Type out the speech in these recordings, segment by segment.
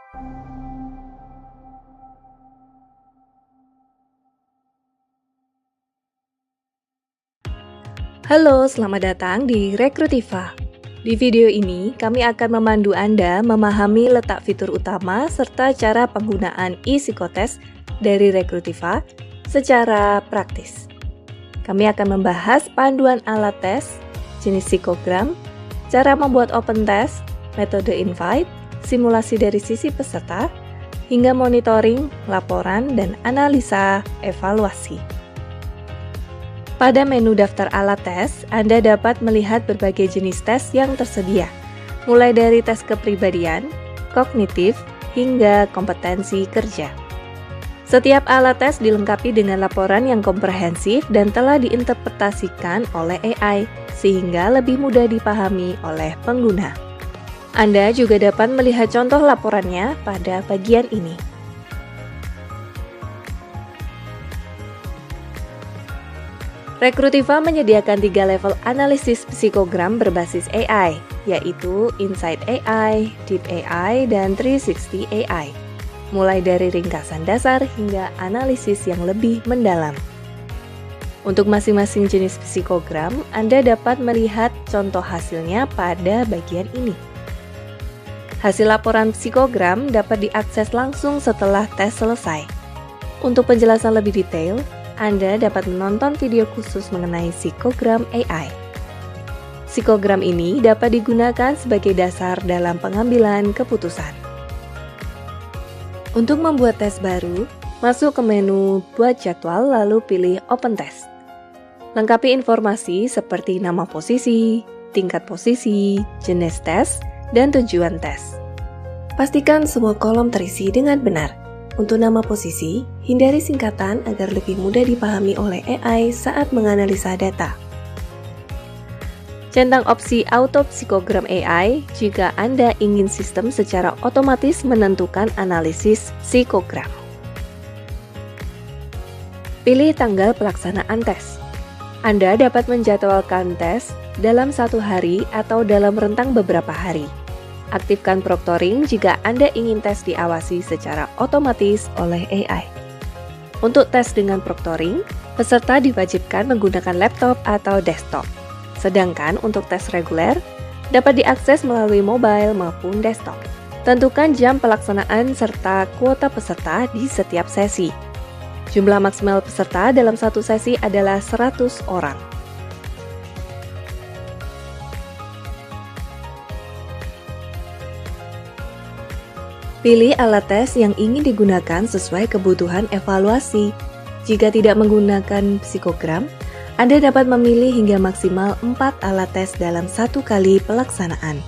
Halo, selamat datang di Rekrutiva. Di video ini, kami akan memandu Anda memahami letak fitur utama serta cara penggunaan e-psikotest dari Rekrutiva secara praktis. Kami akan membahas panduan alat tes, jenis psikogram, cara membuat open test, metode invite, simulasi dari sisi peserta, hingga monitoring, laporan, dan analisa evaluasi. Pada menu daftar alat tes, Anda dapat melihat berbagai jenis tes yang tersedia, mulai dari tes kepribadian, kognitif, hingga kompetensi kerja. Setiap alat tes dilengkapi dengan laporan yang komprehensif dan telah diinterpretasikan oleh AI, sehingga lebih mudah dipahami oleh pengguna. Anda juga dapat melihat contoh laporannya pada bagian ini. Rekrutiva menyediakan 3 level analisis psikogram berbasis AI, yaitu Insight AI, Deep AI, dan 360 AI, mulai dari ringkasan dasar hingga analisis yang lebih mendalam. Untuk masing-masing jenis psikogram, Anda dapat melihat contoh hasilnya pada bagian ini. Hasil laporan psikogram dapat diakses langsung setelah tes selesai. Untuk penjelasan lebih detail, Anda dapat menonton video khusus mengenai psikogram AI. Psikogram ini dapat digunakan sebagai dasar dalam pengambilan keputusan. Untuk membuat tes baru, masuk ke menu Buat Jadwal lalu pilih Open Test. Lengkapi informasi seperti nama posisi, tingkat posisi, jenis tes, dan tujuan tes. Pastikan semua kolom terisi dengan benar. Untuk nama posisi, hindari singkatan agar lebih mudah dipahami oleh AI saat menganalisa data. Centang opsi Auto Psikogram AI jika Anda ingin sistem secara otomatis menentukan analisis psikogram. Pilih tanggal pelaksanaan tes. Anda dapat menjadwalkan tes dalam 1 hari atau dalam rentang beberapa hari. Aktifkan proctoring jika Anda ingin tes diawasi secara otomatis oleh AI. Untuk tes dengan proctoring, peserta diwajibkan menggunakan laptop atau desktop. Sedangkan untuk tes reguler, dapat diakses melalui mobile maupun desktop. Tentukan jam pelaksanaan serta kuota peserta di setiap sesi. Jumlah maksimal peserta dalam satu sesi adalah 100 orang. Pilih alat tes yang ingin digunakan sesuai kebutuhan evaluasi. Jika tidak menggunakan psikogram, Anda dapat memilih hingga maksimal 4 alat tes dalam 1 kali pelaksanaan.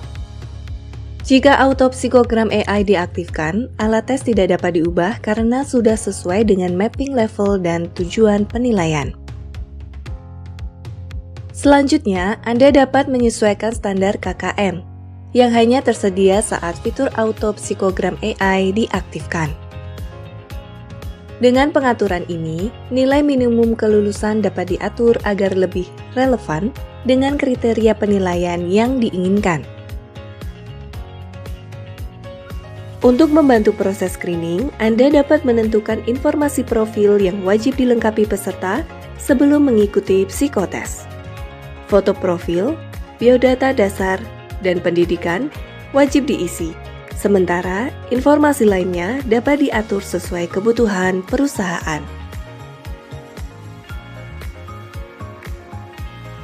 Jika auto psikogram AI diaktifkan, alat tes tidak dapat diubah karena sudah sesuai dengan mapping level dan tujuan penilaian. Selanjutnya, Anda dapat menyesuaikan standar KKM yang hanya tersedia saat fitur auto psikogram AI diaktifkan. Dengan pengaturan ini, nilai minimum kelulusan dapat diatur agar lebih relevan dengan kriteria penilaian yang diinginkan. Untuk membantu proses screening, Anda dapat menentukan informasi profil yang wajib dilengkapi peserta sebelum mengikuti psikotes. Foto profil, biodata dasar, dan pendidikan wajib diisi, sementara informasi lainnya dapat diatur sesuai kebutuhan perusahaan.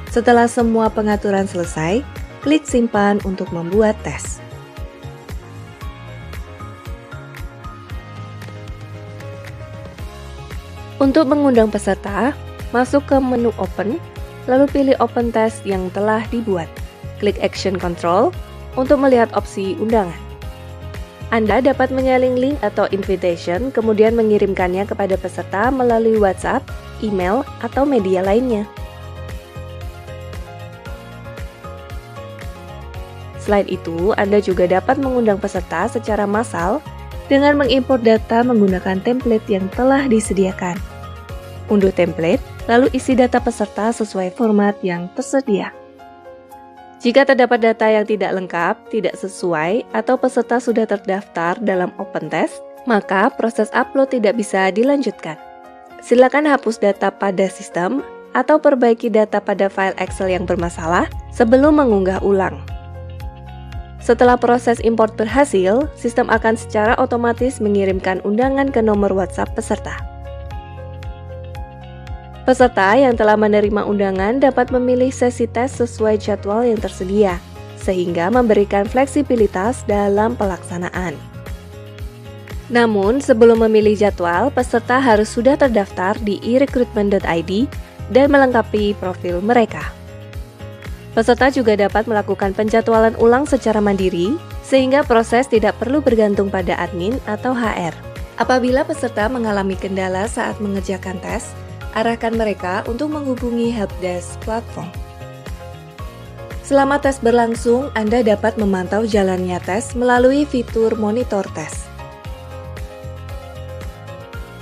Setelah semua pengaturan selesai, klik simpan untuk membuat tes. Untuk mengundang peserta, masuk ke menu Open, lalu pilih Open Test yang telah dibuat. Klik Action Control untuk melihat opsi undangan. Anda dapat menyalin link atau invitation, kemudian mengirimkannya kepada peserta melalui WhatsApp, email, atau media lainnya. Selain itu, Anda juga dapat mengundang peserta secara massal dengan mengimpor data menggunakan template yang telah disediakan. Unduh template, lalu isi data peserta sesuai format yang tersedia. Jika terdapat data yang tidak lengkap, tidak sesuai, atau peserta sudah terdaftar dalam open test, maka proses upload tidak bisa dilanjutkan. Silakan hapus data pada sistem atau perbaiki data pada file Excel yang bermasalah sebelum mengunggah ulang. Setelah proses import berhasil, sistem akan secara otomatis mengirimkan undangan ke nomor WhatsApp peserta. Peserta yang telah menerima undangan dapat memilih sesi tes sesuai jadwal yang tersedia, sehingga memberikan fleksibilitas dalam pelaksanaan. Namun, sebelum memilih jadwal, peserta harus sudah terdaftar di e-recruitment.id dan melengkapi profil mereka. Peserta juga dapat melakukan penjadwalan ulang secara mandiri, sehingga proses tidak perlu bergantung pada admin atau HR. Apabila peserta mengalami kendala saat mengerjakan tes, arahkan mereka untuk menghubungi helpdesk platform. Selama tes berlangsung, Anda dapat memantau jalannya tes melalui fitur monitor tes.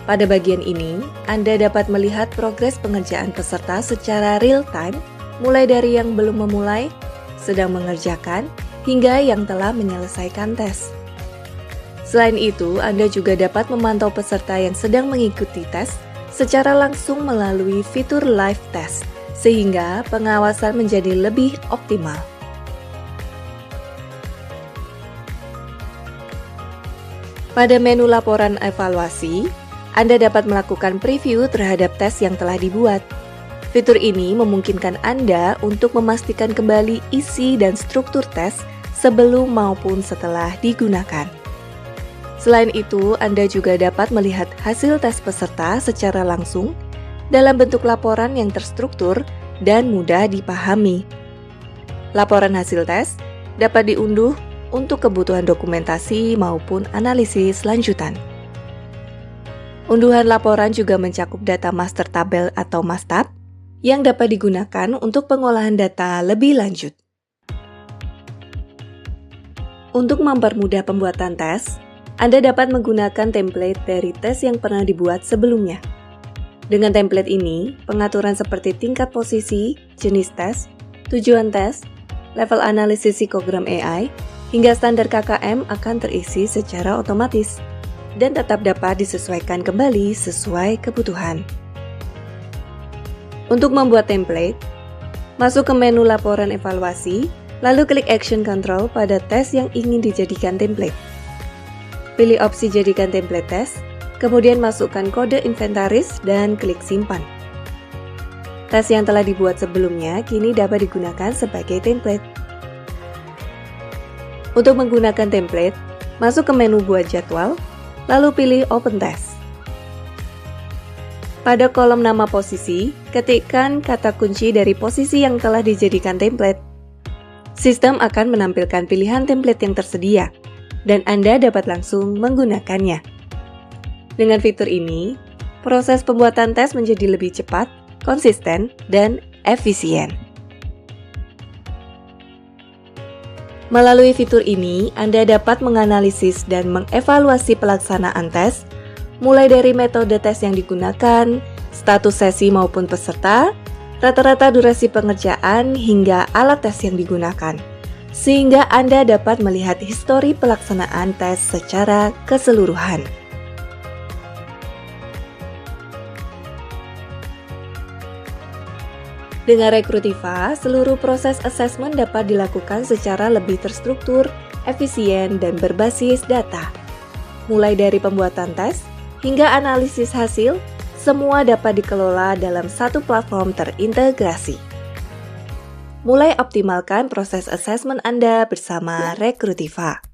Pada bagian ini, Anda dapat melihat progres pengerjaan peserta secara real-time, mulai dari yang belum memulai, sedang mengerjakan, hingga yang telah menyelesaikan tes. Selain itu, Anda juga dapat memantau peserta yang sedang mengikuti tes secara langsung melalui fitur live test, sehingga pengawasan menjadi lebih optimal. Pada menu laporan evaluasi, Anda dapat melakukan preview terhadap tes yang telah dibuat. Fitur ini memungkinkan Anda untuk memastikan kembali isi dan struktur tes sebelum maupun setelah digunakan. Selain itu, Anda juga dapat melihat hasil tes peserta secara langsung dalam bentuk laporan yang terstruktur dan mudah dipahami. Laporan hasil tes dapat diunduh untuk kebutuhan dokumentasi maupun analisis lanjutan. Unduhan laporan juga mencakup data master tabel atau mastab yang dapat digunakan untuk pengolahan data lebih lanjut. Untuk mempermudah pembuatan tes, Anda dapat menggunakan template dari tes yang pernah dibuat sebelumnya. Dengan template ini, pengaturan seperti tingkat posisi, jenis tes, tujuan tes, level analisis psikogram AI, hingga standar KKM akan terisi secara otomatis dan tetap dapat disesuaikan kembali sesuai kebutuhan. Untuk membuat template, masuk ke menu laporan evaluasi, lalu klik Action Control pada tes yang ingin dijadikan template. Pilih opsi Jadikan Template Tes, kemudian masukkan kode inventaris dan klik Simpan. Tes yang telah dibuat sebelumnya kini dapat digunakan sebagai template. Untuk menggunakan template, masuk ke menu Buat Jadwal, lalu pilih Open Test. Pada kolom nama posisi, ketikkan kata kunci dari posisi yang telah dijadikan template. Sistem akan menampilkan pilihan template yang tersedia, dan Anda dapat langsung menggunakannya. Dengan fitur ini, proses pembuatan tes menjadi lebih cepat, konsisten, dan efisien. Melalui fitur ini, Anda dapat menganalisis dan mengevaluasi pelaksanaan tes, mulai dari metode tes yang digunakan, status sesi maupun peserta, rata-rata durasi pengerjaan, hingga alat tes yang digunakan, sehingga Anda dapat melihat histori pelaksanaan tes secara keseluruhan. Dengan Rekrutiva, seluruh proses asesmen dapat dilakukan secara lebih terstruktur, efisien, dan berbasis data. Mulai dari pembuatan tes, hingga analisis hasil, semua dapat dikelola dalam satu platform terintegrasi. Mulai optimalkan proses asesmen Anda bersama Rekrutiva.